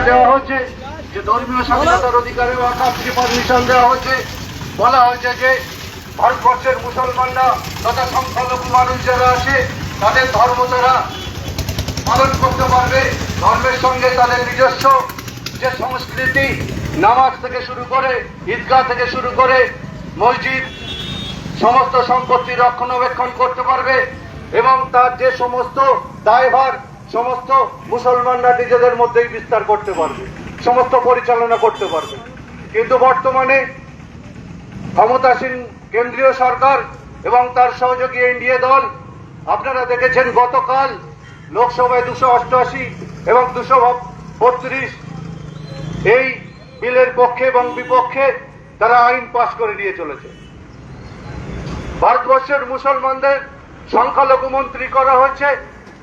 দেওয়া হচ্ছে যে ধর্মীয় স্বাধীনতার অধিকারে ওয়াকফকে পারমিশন দেওয়া হচ্ছে। বলা হয়েছে যে ভারতবর্ষের মুসলমানরা তথা সংখ্যালঘু মানুষ যারা আছে তাদের ধর্ম তারা পালন করতে পারবে। ধর্মের সঙ্গে তাদের নিজস্ব যে সংস্কৃতি, নামাজ থেকে শুরু করে ঈদগাহ থেকে শুরু করে মসজিদ, সমস্ত সম্পত্তি রক্ষণাবেক্ষণ করতে পারবে এবং তার যে সমস্ত দায়ভার সমস্ত মুসলমানরা নিজেদের মধ্যেই বিস্তার করতে পারবে, সমস্ত পরিচালনা করতে পারবে। কিন্তু বর্তমানে ক্ষমতাসীন কেন্দ্রীয় সরকার এবং তার সহযোগী এনডিএ দল, আপনারা দেখেছেন গতকাল লোকসভায় 288 এবং 232 এই বিলের পক্ষে এবং বিপক্ষে তারা আইন পাশ করে দিয়ে চলেছে। ভারতবর্ষের মুসলমানদের সংখ্যালঘু মন্ত্রী করা হয়েছে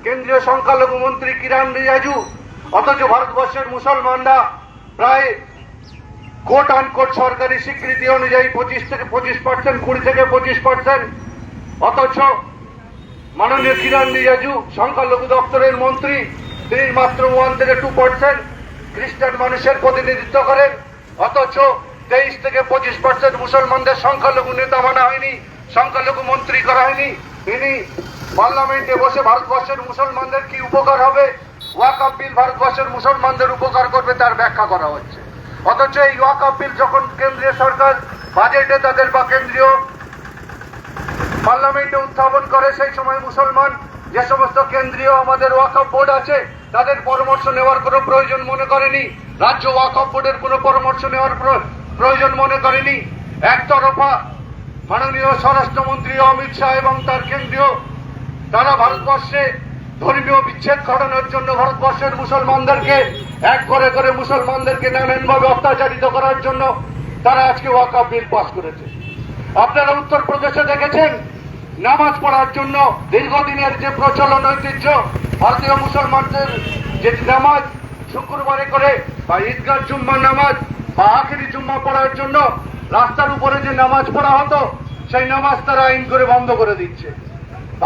কেন্দ্রীয় সংখ্যালঘু মন্ত্রী কিরণ রিজিজু, অথচ ভারতবর্ষের মুসলমানরা প্রায় কোট আনকোট সরকারি স্বীকৃতি অনুযায়ী 20% 20 থেকে 25%, অথচ মাননীয় কিরণ রিজিজু সংখ্যালঘু দপ্তরের মন্ত্রী, তিনি মাত্র 1 থেকে 2% খ্রিস্টান মানুষের প্রতিনিধিত্ব করেন। অথচ 23 থেকে 25% মুসলমানদের সংখ্যালঘু নেতা মানা হয়নি, সংখ্যালঘু মন্ত্রী করা হয়নি। তিনি পার্লামেন্টে বসে ভারতবর্ষের মুসলমানদের কি উপকার হবে, ওয়াকফ বিল ভারতবর্ষের মুসলমানদের উপকার করবে তার ব্যাখ্যা করা হচ্ছে। অথচ এই ওয়াকফ বিল যখন কেন্দ্রীয় সরকার বাজেটে তাদের বা কেন্দ্রীয় পার্লামেন্টে উত্থাপন করে, সেই সময় মুসলমান যে সমস্ত কেন্দ্রীয় আমাদের ওয়াকফ বোর্ড আছে তাদের পরামর্শ নেওয়ার কোনো প্রয়োজন মনে করেনি, রাজ্য ওয়াকফ বোর্ডের কোনো পরামর্শ নেওয়ার প্রয়োজন মনে করেনি। একতরফা মাননীয় স্বরাষ্ট্রমন্ত্রী অমিত শাহ এবং তার কেন্দ্রীয় তারা ভারতবর্ষে ধর্মীয় বিচ্ছেদ ঘটানোর জন্য ভারতবর্ষের মুসলমানদেরকে এক করে করে মুসলমানদেরকে নানানভাবে অত্যাচারিত করার জন্য তারা আজকে ওয়াকফ বিল পাস করেছে। আপনারা উত্তরপ্রদেশে দেখেছেন নামাজ পড়ার জন্য দীর্ঘদিনের যে প্রচলন ঐতিহ্য, ভারতীয় মুসলমানদের যে নামাজ শুক্রবারে করে বা ঈদগাহ জুম্মার নামাজ বা আখেরি জুম্মা পড়ার জন্য রাস্তার উপরে যে নামাজ পড়া হতো সেই নামাজ তারা আইন করে বন্ধ করে দিচ্ছে।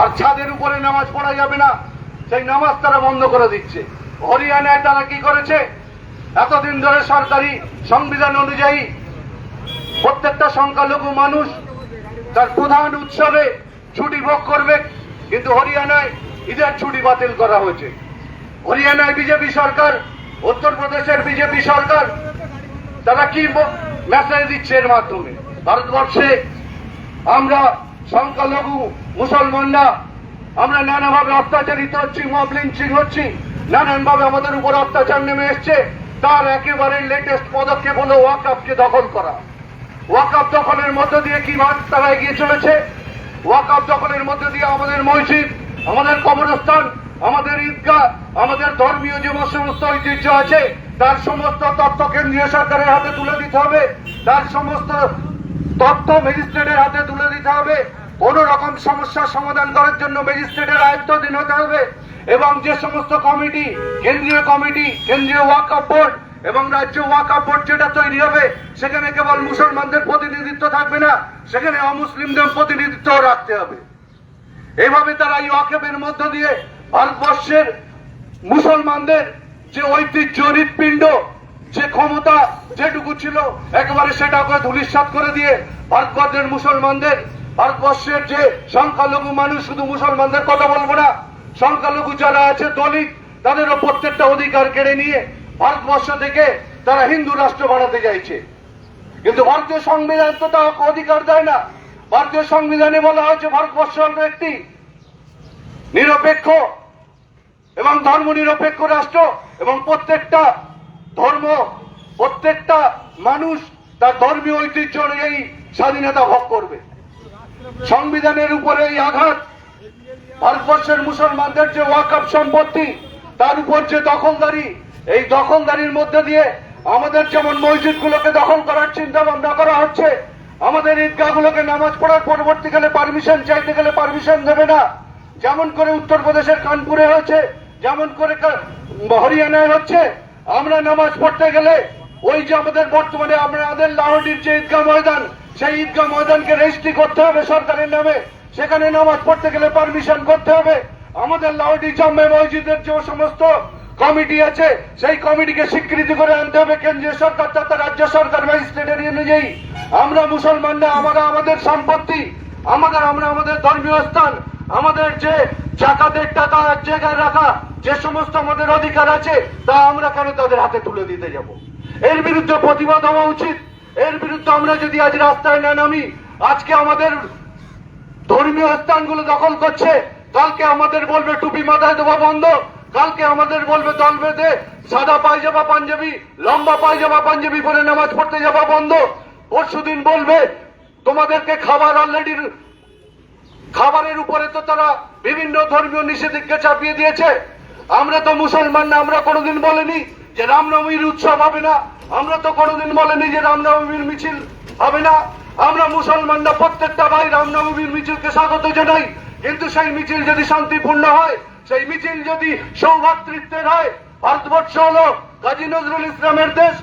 আর ছাদের উপরে নামাজ পড়া যাবে না সেই নামাজ তারা বন্ধ করে দিচ্ছে। হরিয়ানায় তারা কি করেছে, এতদিন ধরে সরকারি সংবিধান অনুযায়ী প্রত্যেকটা সংখ্যালঘু মানুষ তার প্রধান উৎসবে ছুটি ভোগ করবে, কিন্তু হরিয়ানায় ঈদের ছুটি বাতিল করা হয়েছে। হরিয়ানায় বিজেপি সরকার, উত্তরপ্রদেশের বিজেপি সরকার তারা কি মেসেজ দিচ্ছে এর মাধ্যমে, ভারতবর্ষে আমরা সংখ্যালঘু মুসলমানরা আমরা নানাভাবে অত্যাচারিত হচ্ছি, মব লিঞ্চিং হচ্ছি, নানানভাবে আমাদের উপর অত্যাচার নেমে এসছে। তার একেবারে লেটেস্ট পদক্ষেপ হলো ওয়াকফকে দখল করা। ওয়াকফ দখলের মধ্য দিয়ে কি তারা এগিয়ে চলেছে, ওয়াকফ দখলের মধ্য দিয়ে আমাদের মসজিদ, আমাদের কবরস্থান, আমাদের ঈদগাহ, আমাদের ধর্মীয় যে সমস্ত ঐতিহ্য আছে তার সমস্ত তথ্য কেন্দ্রীয় সরকারের হাতে তুলে দিতে হবে, তার সমস্ত তথ্য ম্যাজিস্ট্রেটের হাতে তুলে দিতে হবে। কোন রকম সমস্যার সমাধান করার জন্য ম্যাজিস্ট্রেটের আয়ত্তাধীন হতে হবে এবং যে সমস্ত কমিটি, কেন্দ্রীয় ওয়াকফ বোর্ড এবং রাজ্য ওয়াকফ বোর্ড যেটা তৈরি হবে সেখানে কেবল মুসলমানদের প্রতিনিধিত্ব থাকবে না, সেখানে অমুসলিমদের প্রতিনিধিত্ব রাখতে হবে। এইভাবে তারা এই ওয়াকফের মধ্য দিয়ে ভারতবর্ষের মুসলমানদের যে ঐতিহ্য, হৃৎপিণ্ড, যে ক্ষমতা যেটুকু ছিল একেবারে সেটাকে ধূলিসাৎ করে দিয়ে ভারতবর্ষের মুসলমানদের, ভারতবর্ষের যে সংখ্যালঘু মানুষ, শুধু মুসলমানদের কথা বলবো না, সংখ্যালঘু যারা আছে দলিত তাদেরও প্রত্যেকটা অধিকার কেড়ে নিয়ে ভারতবর্ষ থেকে তারা হিন্দু রাষ্ট্র বানাতে চাইছে। কিন্তু ভারতীয় সংবিধান তো তা অধিকার দেয় না। ভারতীয় সংবিধানে বলা হয়েছে ভারতবর্ষ হল একটি নিরপেক্ষ এবং ধর্ম নিরপেক্ষ রাষ্ট্র এবং প্রত্যেকটা ধর্ম, প্রত্যেকটা মানুষ তার ধর্মীয় ঐতিহ্য অনুযায়ী স্বাধীনতা ভোগ করবে। সংবিধানের উপরে এই আঘাত, ভারতবর্ষের মুসলমানদের যে ওয়াকফ সম্পত্তি তার উপর যে দখলদারি, এই দখলদারির মধ্যে দিয়ে আমাদের যেমন মসজিদগুলোকে দখল করার চিন্তা ভাবনা করা হচ্ছে, আমাদের ঈদগাহগুলোকে নামাজ পড়ার পরবর্তীকালে পারমিশন চাইতে গেলে পারমিশন দেবে না, যেমন করে উত্তরপ্রদেশের কানপুরে হয়েছে, যেমন করে হরিয়ানায় হচ্ছে। আমরা নামাজ পড়তে গেলে ওই যে আমাদের বর্তমানে আমাদের লাহোরের যে ঈদগাহ ময়দান, সেই ঈদগাহ ময়দানকে রেজিস্ট্রি করতে হবে সরকারের নামে, সেখানে নামাজ পড়তে গেলে পারমিশন করতে হবে। আমাদের লাহোরি জামে মসজিদের যে সমস্ত কমিটি আছে, সেই কমিটিকে স্বীকৃতি করে আনতে হবে কেন্দ্রীয় সরকার তথা রাজ্য সরকার ম্যাজিস্ট্রেটের অনুযায়ী। আমরা মুসলমানরা আমরা আমাদের সম্পত্তি, আমরা আমাদের ধর্মীয় স্থান, আমাদের যে জাকাতের টাকা এক জায়গায় রাখা যে সমস্ত আমাদের অধিকার আছে তা আমরা কেন তাদের হাতে তুলে দিতে যাব? এর বিরুদ্ধে প্রতিবাদ হওয়া উচিত। এর বিরুদ্ধে আমরা যদি আজ রাস্তায় না নামি, আজকে আমাদের ধর্মীয় স্থানগুলো দখল করছে, কালকে আমাদের বলবে টুপি মাথায় দেওয়া বন্ধ, কালকে আমাদের বলবে দল বেঁধে সাদা পায়জামা পাঞ্জাবি, লম্বা পায়জামা পাঞ্জাবি পরে নামাজ পড়তে যাওয়া বন্ধ, পরশুদিন বলবে তোমাদেরকে খাবার অলরেডি খাবারের উপরে তো তারা বিভিন্ন ধর্মীয় নিষেধাজ্ঞা চাপিয়ে দিয়েছে। আমরা তো মুসলমান না, আমরা কোনোদিন বলিনি যে রামনবমীর উৎসব হবে না, আমরা তো কোনোদিন বলিনি যে রামনবমীর মিছিল হবে না। আমরা মুসলমানরা প্রত্যেকটা ভাই রামনবমীর মিছিলকে স্বাগত জানাই, কিন্তু সেই মিছিল যদি শান্তিপূর্ণ হয়, সেই মিছিল যদি সৌভ্রাতৃত্বের হয়, ভারতবর্ষ হলো কাজী নজরুল ইসলামের দেশ,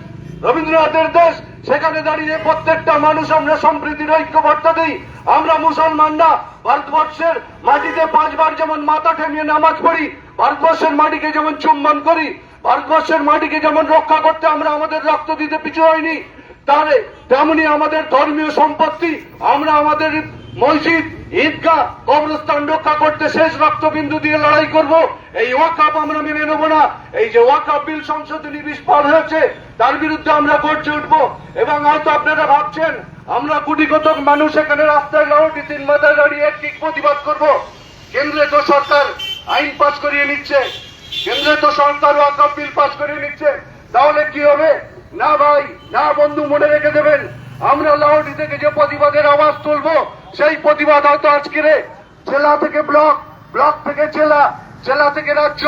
রবীন্দ্রনাথের দেশ, সেখানে দাঁড়িয়ে প্রত্যেকটা মানুষ আমরা সম্প্রীতির ঐক্যবার্তা দিই। আমরা মুসলমানরা ভারতবর্ষের মাটিতে 5 বার যেমন মাথা ঠেমিয়ে নামাজ পড়ি, ভারতবর্ষের মাটিকে যেমন চুম্বন করি, ভারতবর্ষের মাটিকে যেমন রক্ষা করতে আমরা আমাদের রক্ত দিতে পিছু হয়নি, তাহলে তেমনি আমাদের ধর্মীয় সম্পত্তি, আমরা আমাদের মসজিদ, ঈদগাহ, কবরস্থান রক্ষা করতে শেষ রক্তবিন্দু দিয়ে লড়াই করব। এই ওয়াকফ আমরা মেনে নেব না। এই যে ওয়াকফ বিল সংশোধনী বিস্ফোর হয়েছে তার বিরুদ্ধে আমরা গর্জে উঠব। এবং হয়তো আপনারা ভাবছেন আমরা কোটি কতক মানুষ এখানে রাস্তায় লড়টি 3 মাথায় দাঁড়িয়ে ঠিক প্রতিবাদ করব। কেন্দ্রে তো সরকার আইন পাস করিয়ে নিচ্ছে, কেন্দ্রে তো সরকার ওয়াকফ বিল পাস করিয়ে নিচ্ছে, তাহলে কি হবে? না ভাই না বন্ধু, মনে রেখে দেবেন, আমরা লাহোটি থেকে যে প্রতিবাদের আওয়াজ তুলবো সেই প্রতিবাদ হয়তো আজকে জেলা থেকে ব্লক, ব্লক থেকে জেলা, জেলা থেকে রাজ্য,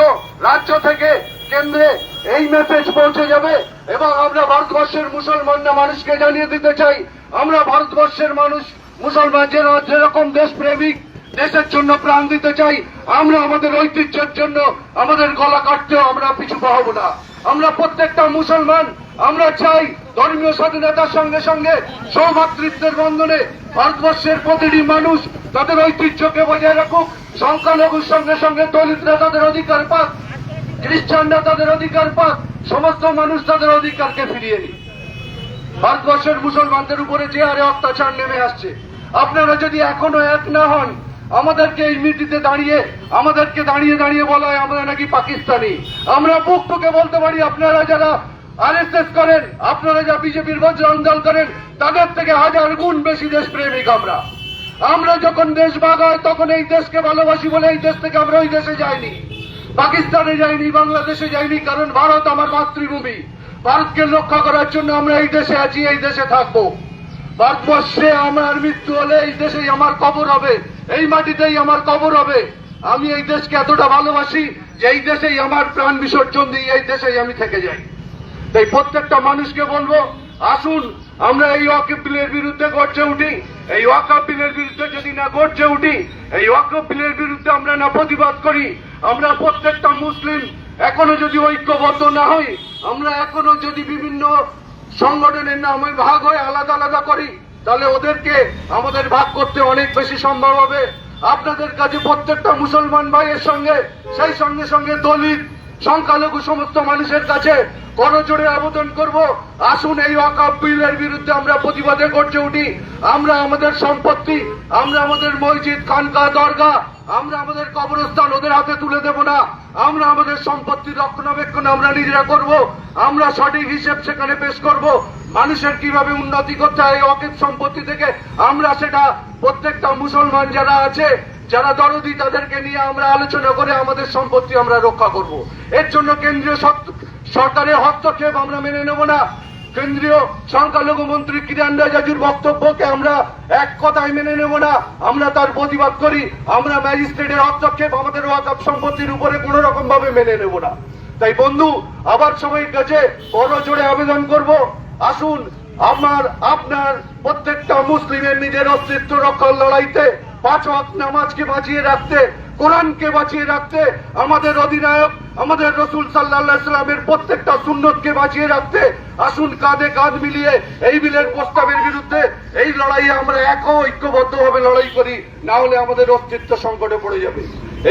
রাজ্য থেকে কেন্দ্রে এই মেসেজ পৌঁছে যাবে। এবং আমরা ভারতবর্ষের মুসলমানরা মানুষকে জানিয়ে দিতে চাই, আমরা ভারতবর্ষের মানুষ মুসলমান যেরকম দেশপ্রেমিক, দেশের জন্য প্রাণ দিতে চাই, আমরা আমাদের ঐতিহ্যের জন্য আমাদের গলা কাটতেও আমরা পিছু পাব না। আমরা প্রত্যেকটা মুসলমান আমরা চাই ধর্মীয় স্বাধীনতার সঙ্গে সঙ্গে সৌভ্রাতৃত্বের বন্ধনে ভারতবর্ষের প্রতিটি মানুষ তাদের ঐতিহ্যকে বজায় রাখুক, সংখ্যালঘুর সঙ্গে সঙ্গে দলিতরা তাদের অধিকার পাক, খ্রিস্টানরা তাদের অধিকার পাক, সমস্ত মানুষ তাদের অধিকারকে ফিরিয়ে নিক। ভারতবর্ষের মুসলমানদের উপরে যে হারে অত্যাচার নেমে আসছে, আপনারা যদি এখনো এক না হন, আমাদেরকে এই মিটিতে আমাদেরকে দাঁড়িয়ে বলা হয় আমরা নাকি পাকিস্তানি। আমরা বুক টুকে বলতে পারি আপনারা যারা আরএসএস করেন, আপনারা যা বিজেপির বজরং দল করেন, তাদের থেকে 1000 গুণ বেশি দেশপ্রেমিক আমরা। আমরা যখন দেশ ভাগ হয় তখন এই দেশকে ভালোবাসি বলে এই দেশ থেকে আমরা ওই দেশে যাইনি, পাকিস্তানে যাইনি, বাংলাদেশে যাইনি, কারণ ভারত আমার মাতৃভূমি। ভারতকে রক্ষা করার জন্য আমরা এই দেশে আছি, এই দেশে থাকবো। ভারতবর্ষে আমার মৃত্যু হলে এই দেশেই আমার কবর হবে, এই মাটিতেই আমার কবর হবে। আমি এই দেশকে এতটা ভালোবাসি যে এই দেশেই আমার প্রাণ বিসর্জন দিই, এই দেশেই আমি থেকে যাই। তাই প্রত্যেকটা মানুষকে বলবো, আসুন আমরা এই ওয়াকফ বিলের বিরুদ্ধে গর্জে উঠি। এই ওয়াকফ বিলের বিরুদ্ধে যদি না গর্জে উঠি, এই ওয়াকফ বিলের বিরুদ্ধে আমরা না প্রতিবাদ করি, আমরা প্রত্যেকটা মুসলিম এখনো যদি ঐক্যবদ্ধ না হই, আমরা এখনো যদি বিভিন্ন সংগঠনের নামে ভাগ হয়ে আলাদা আলাদা করি, তাহলে ওদেরকে আমাদের ভাগ করতে অনেক বেশি সম্ভব হবে। আপনাদের কাছে প্রত্যেকটা মুসলমান ভাইয়ের সঙ্গে, সেই সঙ্গে সঙ্গে দলিত, সংখ্যালঘু সমস্ত মানুষের কাছে করজোড়ে আবেদন করব, আসুন এই ওয়াকফ বিলের বিরুদ্ধে আমরা প্রতিবাদে গর্জে উঠি। আমরা আমাদের সম্পত্তি, আমরা আমাদের মসজিদ, খানকা, দরগা, আমরা আমাদের কবরস্থান ওদের হাতে তুলে দেব না। আমরা আমাদের সম্পত্তির রক্ষণাবেক্ষণ আমরা নিজেরা করব, আমরা সঠিক হিসেব সেখানে পেশ করব। মানুষের কিভাবে উন্নতি করতে হয় এই ওয়াকফ সম্পত্তি থেকে, আমরা সেটা প্রত্যেকটা মুসলমান যারা আছে, যারা দরদি, তাদেরকে নিয়ে আমরা আলোচনা করে আমাদের সম্পত্তি আমরা রক্ষা করব। এর জন্য কেন্দ্রীয় সরকারের হস্তক্ষেপ আমরা মেনে নেব না। কেন্দ্রীয় সংখ্যালঘু মন্ত্রী কিরণ রিজিজুর বক্তব্যকে আমরা এক কথায় মেনে নেব না, আমরা তার প্রতিবাদ করি। আমরা ম্যাজিস্ট্রেটের হস্তক্ষেপ আমাদের ওয়াকফ সম্পত্তির উপরে কোন রকম ভাবে মেনে নেব না। তাই বন্ধু, আবার সবাইয়ের কাছে বড় জোরে আবেদন করব, আসুন আপনার প্রত্যেকটা মুসলিমের নিজের অস্তিত্ব রক্ষার লড়াইতে 5 ওয়াক্ত নামাজকে বাঁচিয়ে রাখতে, কোরআনকে বাঁচিয়ে রাখতে, আমাদের অধিনায়ক আমাদের রাসূল সাল্লাল্লাহু আলাইহি ওয়াসাল্লামের প্রত্যেকটা সুন্নতকে বাঁচিয়ে রাখতে আসুন কাঁধে কাঁধ মিলিয়ে এই বিলের প্রস্তাবের বিরুদ্ধে এই লড়াইয়ে আমরা ঐক্যবদ্ধভাবে লড়াই করি, না হলে আমাদের অস্তিত্ব সংকটে পড়ে যাবে।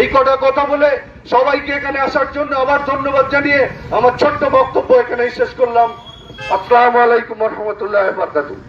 এই কথা বলে সবাইকে এখানে আসার জন্য আবার ধন্যবাদ জানিয়ে আমার ছোট্ট বক্তব্য এখানেই শেষ করলাম। আসসালামু আলাইকুম ওয়া রাহমাতুল্লাহি ওয়া বারাকাতুহু।